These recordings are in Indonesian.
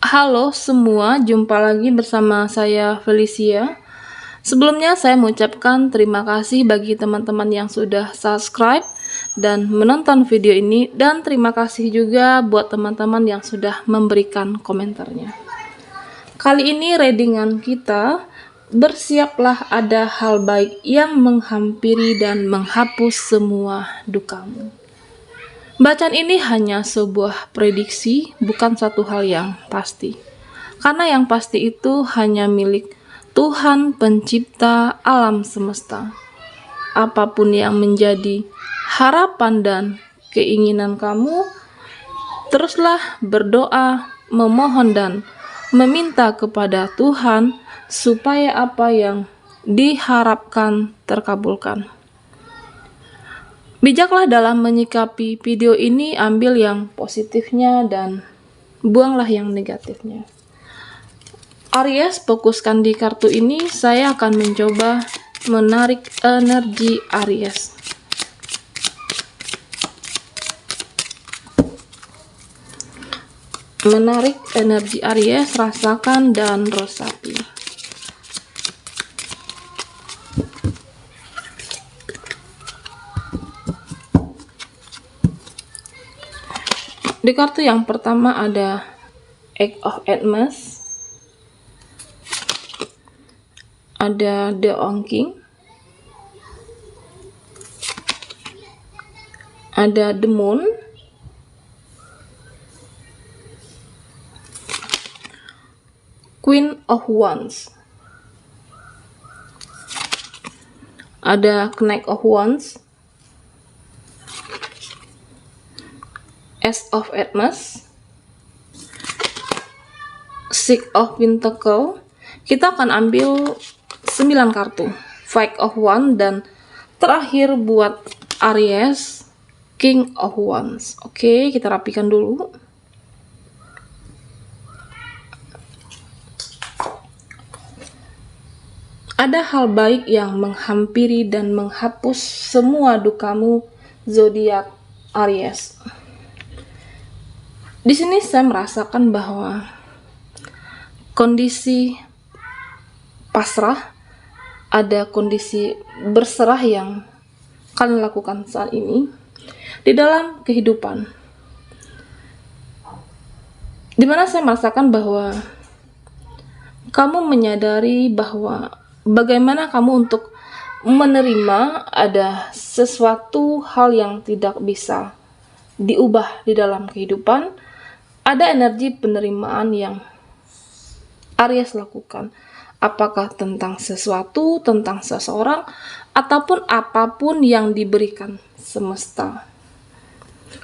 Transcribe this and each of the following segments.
Halo semua, jumpa lagi bersama saya Felicia. Sebelumnya saya mengucapkan terima kasih bagi teman-teman yang sudah subscribe dan menonton video ini, dan terima kasih juga buat teman-teman yang sudah memberikan komentarnya. Kali ini readingan kita, bersiaplah ada hal baik yang menghampiri dan menghapus semua dukamu. Bacaan ini hanya sebuah prediksi, bukan satu hal yang pasti. Karena yang pasti itu hanya milik Tuhan pencipta alam semesta. Apapun yang menjadi harapan dan keinginan kamu, teruslah berdoa, memohon dan meminta kepada Tuhan supaya apa yang diharapkan terkabulkan. Bijaklah dalam menyikapi video ini, ambil yang positifnya dan buanglah yang negatifnya. Aries, fokuskan di kartu ini. Saya akan mencoba menarik energi Aries. Menarik energi Aries, rasakan dan resapi. Di kartu yang pertama ada Eight of Wands, ada The King, ada The Moon, Queen of Wands, ada Knight of Wands, Ace of Wands, Six of Pentacles. Kita akan ambil 9 kartu, Five of Wands, dan terakhir buat Aries, King of Wands. Oke, kita rapikan dulu. Ada hal baik yang menghampiri dan menghapus semua dukamu, zodiak Aries. Di sini saya merasakan bahwa kondisi pasrah, ada kondisi berserah yang kalian lakukan saat ini di dalam kehidupan. Dimana saya merasakan bahwa kamu menyadari bahwa bagaimana kamu untuk menerima ada sesuatu hal yang tidak bisa diubah di dalam kehidupan. Ada energi penerimaan yang Aries lakukan, apakah tentang sesuatu, tentang seseorang, ataupun apapun yang diberikan semesta.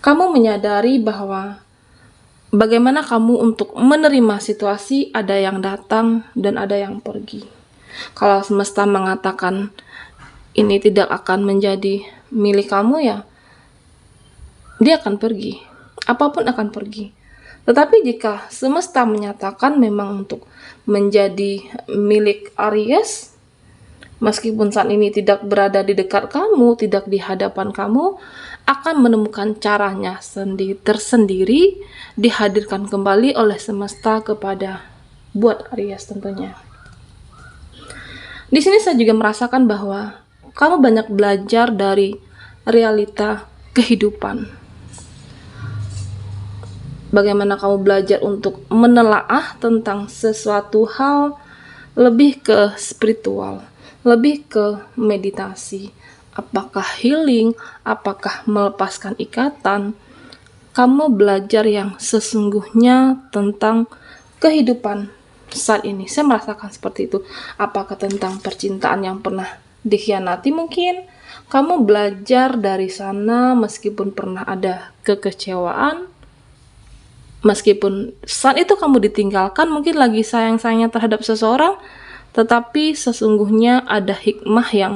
Kamu menyadari bahwa bagaimana kamu untuk menerima situasi, ada yang datang dan ada yang pergi. Kalau semesta mengatakan ini tidak akan menjadi milik kamu, ya dia akan pergi, apapun akan pergi. Tetapi jika semesta menyatakan memang untuk menjadi milik Aries, meskipun saat ini tidak berada di dekat kamu, tidak di hadapan kamu, akan menemukan caranya tersendiri, dihadirkan kembali oleh semesta kepada buat Aries tentunya. Di sini saya juga merasakan bahwa kamu banyak belajar dari realita kehidupan. Bagaimana kamu belajar untuk menelaah tentang sesuatu hal, lebih ke spiritual, lebih ke meditasi, apakah healing, apakah melepaskan ikatan. Kamu belajar yang sesungguhnya tentang kehidupan saat ini. Saya merasakan seperti itu. Apakah tentang percintaan yang pernah dikhianati mungkin? Kamu belajar dari sana meskipun pernah ada kekecewaan, meskipun saat itu kamu ditinggalkan, mungkin lagi sayang-sayangnya terhadap seseorang, tetapi sesungguhnya ada hikmah yang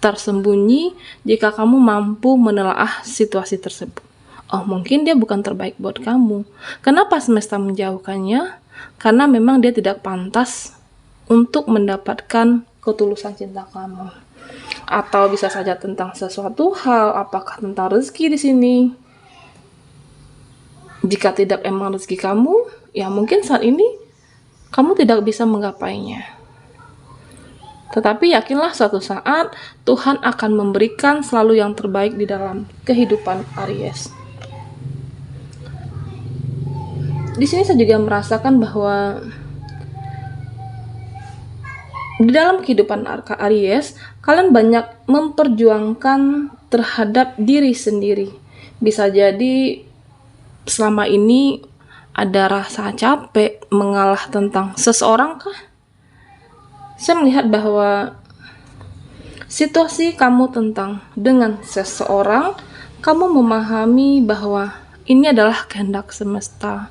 tersembunyi jika kamu mampu menelaah situasi tersebut. Oh, mungkin dia bukan terbaik buat kamu. Kenapa semesta menjauhkannya? Karena memang dia tidak pantas untuk mendapatkan ketulusan cinta kamu. Atau bisa saja tentang sesuatu hal, apakah tentang rezeki di sini, Jika tidak emang rezeki kamu, ya mungkin saat ini kamu tidak bisa menggapainya. Tetapi yakinlah suatu saat Tuhan akan memberikan selalu yang terbaik di dalam kehidupan Aries. Di sini saya juga merasakan bahwa di dalam kehidupan Aries, kalian banyak memperjuangkan terhadap diri sendiri. Bisa jadi selama ini ada rasa capek mengalah tentang seseorang kah? Saya melihat bahwa situasi kamu dengan seseorang, kamu memahami bahwa ini adalah kehendak semesta.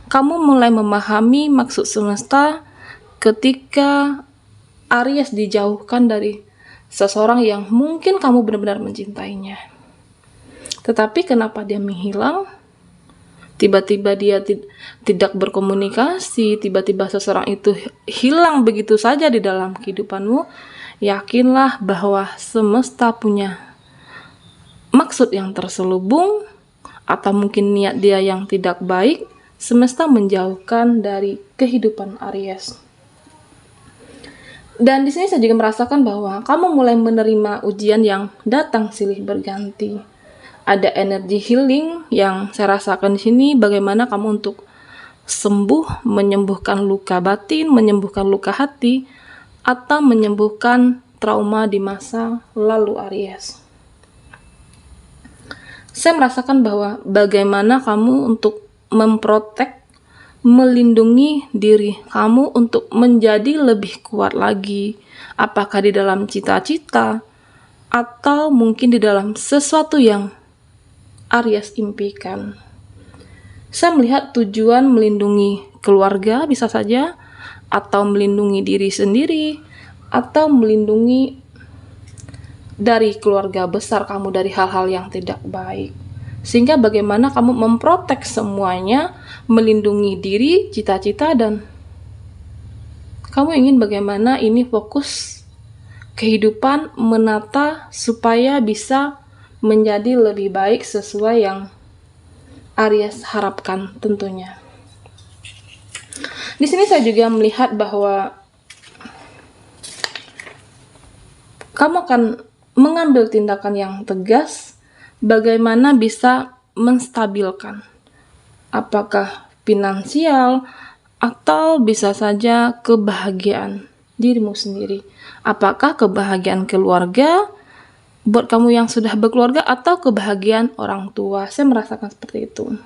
Kamu mulai memahami maksud semesta ketika Aries dijauhkan dari seseorang yang mungkin kamu benar-benar mencintainya. Tetapi kenapa dia menghilang? Tiba-tiba dia tidak berkomunikasi, tiba-tiba seseorang itu hilang begitu saja di dalam kehidupanmu. Yakinlah bahwa semesta punya maksud yang terselubung, atau mungkin niat dia yang tidak baik. Semesta menjauhkan dari kehidupan Aries. Dan di sini saya juga merasakan bahwa kamu mulai menerima ujian yang datang silih berganti. Ada energi healing yang saya rasakan di sini, bagaimana kamu untuk sembuh, menyembuhkan luka batin, menyembuhkan luka hati, atau menyembuhkan trauma di masa lalu Aries. Saya merasakan bahwa bagaimana kamu untuk memprotek, melindungi diri kamu untuk menjadi lebih kuat lagi, apakah di dalam cita-cita atau mungkin di dalam sesuatu yang Aries impikan. Saya melihat tujuan melindungi keluarga bisa saja, atau melindungi diri sendiri, atau melindungi dari keluarga besar kamu dari hal-hal yang tidak baik. Sehingga bagaimana kamu memprotek semuanya, melindungi diri, cita-cita, dan kamu ingin bagaimana ini fokus kehidupan, menata supaya bisa menjadi lebih baik sesuai yang Aries harapkan tentunya. Di sini saya juga melihat bahwa kamu akan mengambil tindakan yang tegas bagaimana bisa menstabilkan, apakah finansial atau bisa saja kebahagiaan dirimu sendiri. Apakah kebahagiaan keluarga buat kamu yang sudah berkeluarga atau kebahagiaan orang tua. Saya merasakan seperti itu.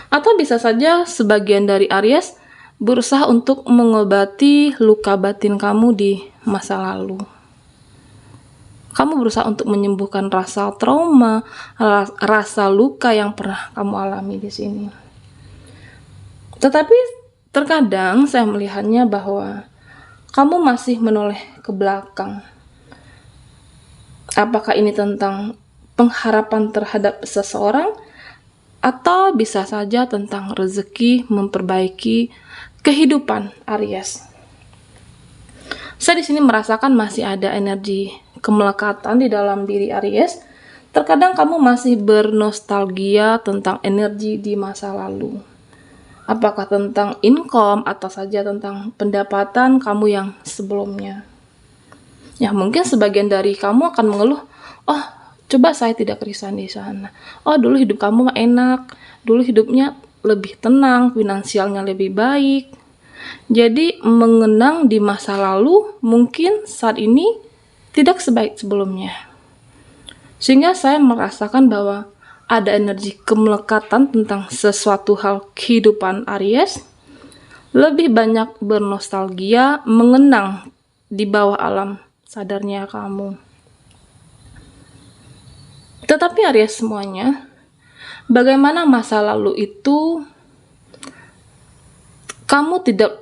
Atau bisa saja sebagian dari Aries berusaha untuk mengobati luka batin kamu di masa lalu. Kamu berusaha untuk menyembuhkan rasa trauma, rasa luka yang pernah kamu alami di sini. Tetapi terkadang saya melihatnya bahwa kamu masih menoleh ke belakang. Apakah ini tentang pengharapan terhadap seseorang, atau bisa saja tentang rezeki, memperbaiki kehidupan Aries. Saya di sini merasakan masih ada energi kemelekatan di dalam diri Aries. Terkadang kamu masih bernostalgia tentang energi di masa lalu. Apakah tentang income atau saja tentang pendapatan kamu yang sebelumnya. Ya, mungkin sebagian dari kamu akan mengeluh, "Oh, coba saya tidak resign di sana. Oh, dulu hidup kamu enak, dulu hidupnya lebih tenang, finansialnya lebih baik." Jadi mengenang di masa lalu mungkin saat ini tidak sebaik sebelumnya. Sehingga saya merasakan bahwa ada energi kemelekatan tentang sesuatu hal kehidupan Aries. Lebih banyak bernostalgia, mengenang di bawah alam sadarnya kamu. Tetapi Aries semuanya, bagaimana masa lalu itu kamu tidak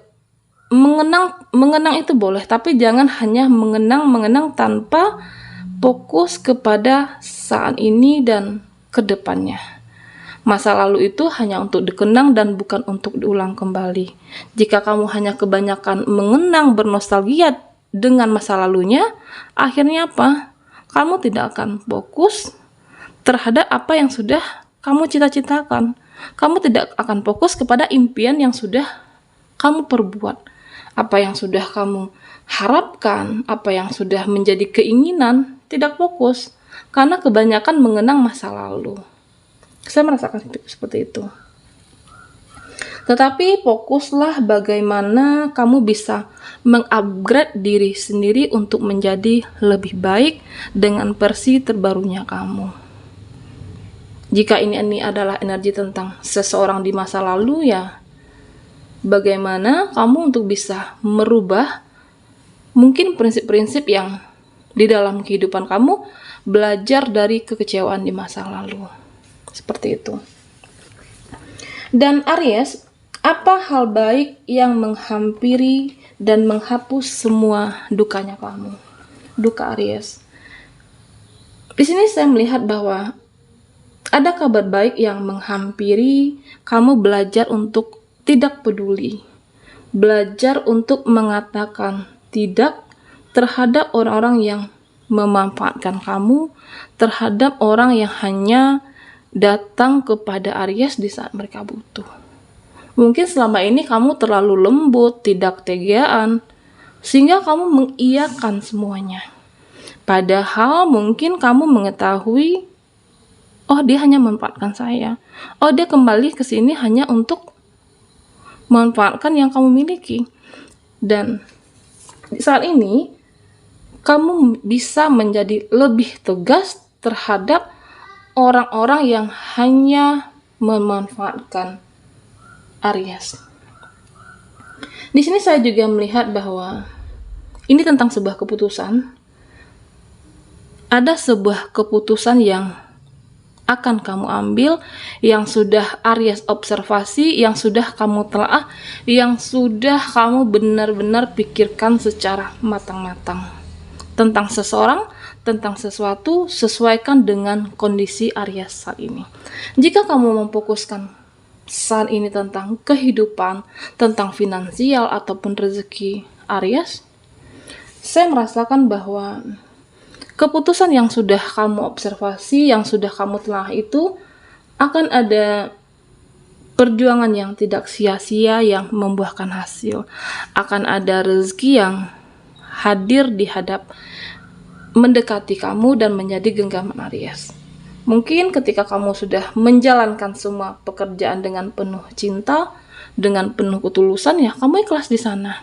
mengenang itu boleh, tapi jangan hanya mengenang tanpa fokus kepada saat ini dan kedepannya. Masa lalu itu hanya untuk dikenang dan bukan untuk diulang kembali. Jika kamu hanya kebanyakan mengenang, bernostalgia dengan masa lalunya, akhirnya apa? Kamu tidak akan fokus terhadap apa yang sudah kamu cita-citakan. Kamu tidak akan fokus kepada impian yang sudah kamu perbuat, apa yang sudah kamu harapkan, apa yang sudah menjadi keinginan, tidak fokus karena kebanyakan mengenang masa lalu. Saya merasakan seperti itu. Tetapi fokuslah bagaimana kamu bisa mengupgrade diri sendiri untuk menjadi lebih baik dengan versi terbarunya kamu. Jika ini adalah energi tentang seseorang di masa lalu, ya bagaimana kamu untuk bisa merubah mungkin prinsip-prinsip yang di dalam kehidupan kamu, belajar dari kekecewaan di masa lalu. Seperti itu. Dan Aries, apa hal baik yang menghampiri dan menghapus semua dukanya kamu? Duka Aries. Di sini saya melihat bahwa ada kabar baik yang menghampiri kamu, belajar untuk tidak peduli. Belajar untuk mengatakan tidak terhadap orang-orang yang memanfaatkan kamu, terhadap orang yang hanya datang kepada Aries di saat mereka butuh. Mungkin selama ini kamu terlalu lembut, tidak tegaan, sehingga kamu mengiyakan semuanya. Padahal mungkin kamu mengetahui, oh dia hanya memanfaatkan saya. Oh dia kembali ke sini hanya untuk memanfaatkan yang kamu miliki. Dan saat ini kamu bisa menjadi lebih tegas terhadap orang-orang yang hanya memanfaatkan Aries. Di sini saya juga melihat bahwa ini tentang sebuah keputusan. Ada sebuah keputusan yang akan kamu ambil, yang sudah Aries observasi, yang sudah kamu telaah, yang sudah kamu benar-benar pikirkan secara matang-matang tentang seseorang, tentang sesuatu, sesuaikan dengan kondisi Aries saat ini. Jika kamu memfokuskan saat ini tentang kehidupan, tentang finansial ataupun rezeki Aries, saya merasakan bahwa keputusan yang sudah kamu observasi, yang sudah kamu telah itu, akan ada perjuangan yang tidak sia-sia yang membuahkan hasil. Akan ada rezeki yang hadir di mendekati kamu dan menjadi genggaman Aries. Mungkin ketika kamu sudah menjalankan semua pekerjaan dengan penuh cinta, dengan penuh ketulusan, ya kamu ikhlas di sana.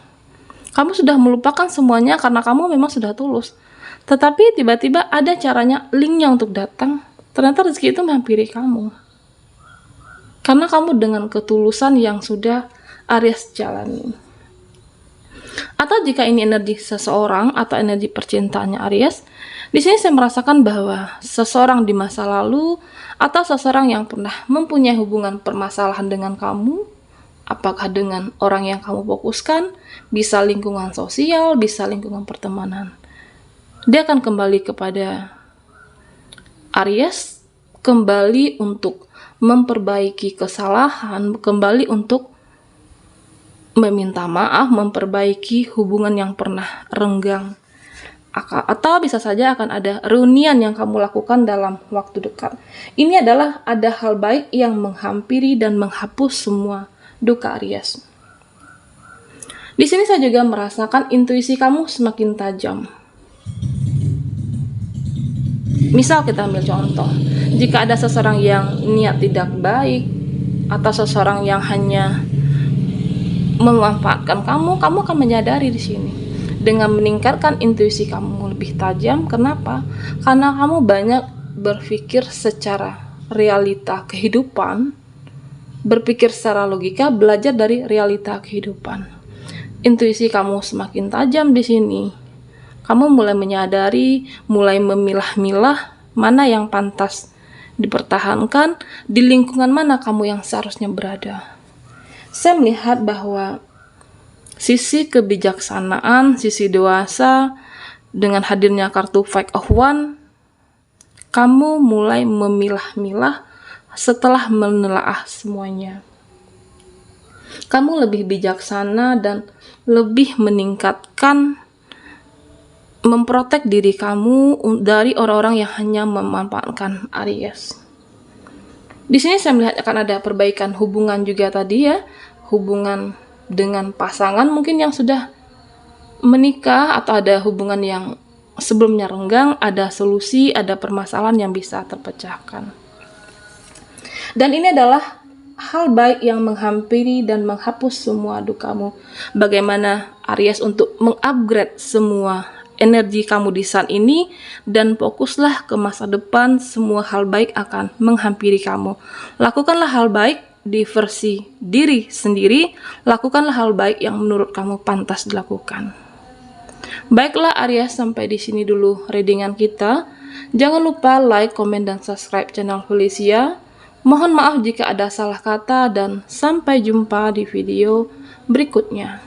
Kamu sudah melupakan semuanya karena kamu memang sudah tulus. Tetapi tiba-tiba ada caranya, linknya untuk datang. Ternyata rezeki itu menghampiri kamu. Karena kamu dengan ketulusan yang sudah Aries jalani. Atau jika ini energi seseorang atau energi percintaannya Aries, di sini saya merasakan bahwa seseorang di masa lalu atau seseorang yang pernah mempunyai hubungan permasalahan dengan kamu, apakah dengan orang yang kamu fokuskan, bisa lingkungan sosial, bisa lingkungan pertemanan, dia akan kembali kepada Aries, kembali untuk memperbaiki kesalahan, kembali untuk meminta maaf, memperbaiki hubungan yang pernah renggang. Atau bisa saja akan ada reunian yang kamu lakukan dalam waktu dekat. Ini adalah ada hal baik yang menghampiri dan menghapus semua duka Aries. Di sini saya juga merasakan intuisi kamu semakin tajam. Misal kita ambil contoh, jika ada seseorang yang niat tidak baik, atau seseorang yang hanya memanfaatkan kamu akan menyadari di sini dengan meningkatkan intuisi kamu lebih tajam. Kenapa? Karena kamu banyak berpikir secara realita kehidupan, berpikir secara logika, belajar dari realita kehidupan. Intuisi kamu semakin tajam di sini. Kamu mulai menyadari, mulai memilah-milah mana yang pantas dipertahankan, di lingkungan mana kamu yang seharusnya berada. Saya melihat bahwa sisi kebijaksanaan, sisi dewasa, dengan hadirnya kartu Five of Wands, kamu mulai memilah-milah setelah menelaah semuanya. Kamu lebih bijaksana dan lebih meningkatkan, memprotek diri kamu dari orang-orang yang hanya memanfaatkan Aries. Di sini saya melihat akan ada perbaikan hubungan juga tadi ya, hubungan dengan pasangan mungkin yang sudah menikah atau ada hubungan yang sebelumnya renggang, ada solusi, ada permasalahan yang bisa terpecahkan. Dan ini adalah hal baik yang menghampiri dan menghapus semua dukamu. Bagaimana Aries untuk mengupgrade semua energi kamu di saat ini dan fokuslah ke masa depan, semua hal baik akan menghampiri kamu. Lakukanlah hal baik di versi diri sendiri, lakukanlah hal baik yang menurut kamu pantas dilakukan. Baiklah Aries, sampai di sini dulu readingan kita. Jangan lupa like, komen, dan subscribe channel Felicia. Mohon maaf jika ada salah kata dan sampai jumpa di video berikutnya.